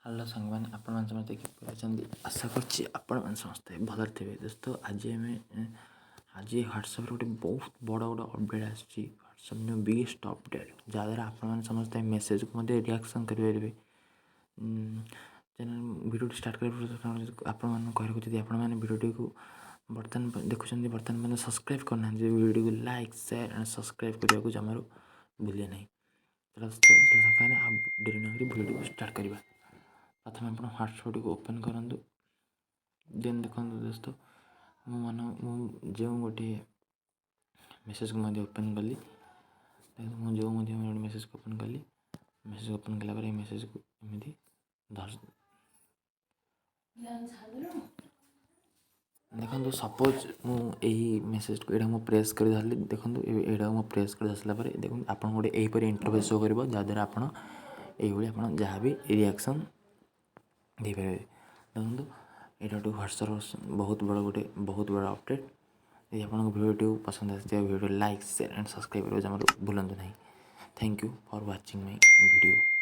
Hello सांगମାନେ ଆପଣମାନେ ସମସ୍ତେ କିପରି ଅଛନ୍ତି? ଆଶା କରୁଛି ଆପଣମାନେ ସମସ୍ତେ ଭଲରେ ଥିବେ। ଦୋସ୍ତ ଆଜି ଆଜି ହ୍ୱାଟ୍ସଆପ୍ରେ ଗୋଟେ ବହୁତ ବଡ଼ ଅପଡ଼େଟ୍ ଆସିଛି। ହ୍ୱାଟ୍ସଆପ୍ ନ୍ୟୁ ବିଗେଷ୍ଟ ଅପଡ଼େଟ୍, ଯାହାଦ୍ୱାରା ଆପଣମାନେ ସମସ୍ତେ ମେସେଜ୍କୁ ମଧ୍ୟ ରିଆକ୍ସନ୍ କରିପାରିବେ। ଚ୍ୟାନେଲ୍ ଭିଡ଼ିଓଟି ଷ୍ଟାର୍ଟ କରିବା ପୂର୍ବରୁ ଆପଣମାନଙ୍କୁ କହିବାକୁ ଯଦି ଆପଣମାନେ ଭିଡ଼ିଓଟିକୁ ବର୍ତ୍ତମାନ ଦେଖୁଛନ୍ତି, ବର୍ତ୍ତମାନ ମଧ୍ୟ ସବସ୍କ୍ରାଇବ୍ କରିନାହାନ୍ତି, ଭିଡ଼ିଓକୁ ଲାଇକ୍ ସେୟାର ଆଣ୍ଡ ସବସ୍କ୍ରାଇବ୍ କରିବାକୁ ଜମାରୁ ଭୁଲିବେ ନାହିଁ। ସାଙ୍ଗମାନେ ଆଉ ଡେରି ନକରି ଭିଡ଼ିଓଟିକୁ ଷ୍ଟାର୍ଟ କରିବା। ପ୍ରଥମେ ଆପଣ ହ୍ୱାଟ୍ସଆପ୍ଟିକୁ ଓପନ୍ କରନ୍ତୁ। ଦେନ୍ ଦେଖନ୍ତୁ ଦୋସ୍ତ, ମୁଁ ଯେଉଁ ଗୋଟିଏ ମେସେଜ୍କୁ ମଧ୍ୟ ଓପନ୍ କଲି, ମୁଁ ଯେଉଁ ମଧ୍ୟ ଗୋଟେ ମେସେଜ୍କୁ ଓପନ୍ କଲି, ମେସେଜ୍ ଓପନ୍ କଲା ପରେ ଏ ମେସେଜ୍କୁ ଏମିତି ଦେଖନ୍ତୁ। ସପୋଜ୍ ମୁଁ ଏହି ମେସେଜ୍କୁ ଏଇଟା ମୁଁ ପ୍ରେସ୍ କରି ଧରିଲି। ଦେଖନ୍ତୁ ଏଇଟାକୁ ମୁଁ ପ୍ରେସ୍ କରି ଧରିଲା ପରେ ଦେଖନ୍ତୁ ଆପଣଙ୍କୁ ଗୋଟେ ଏହିପରି ଇଣ୍ଟରଫେସ୍ ଶୋ କରିବ, ଯାହାଦ୍ୱାରା ଆପଣ ଏଇଭଳି ଆପଣ ଯାହା ବି ରିଆକ୍ସନ୍ ଦେଇପାରିବେ। ଦେଖନ୍ତୁ ଏଇଟା ଗୋଟେ ହ୍ୱାଟ୍ସଆପ୍ର ବହୁତ ବଡ଼ ଅପଡ଼େଟ୍। ଯଦି ଆପଣଙ୍କ ଭିଡ଼ିଓଟିକୁ ପସନ୍ଦ ଆସିଥିବା video like share and subscribe କରିବା ଜମାରୁ ଭୁଲନ୍ତୁ ନାହିଁ। Thank you for watching my video.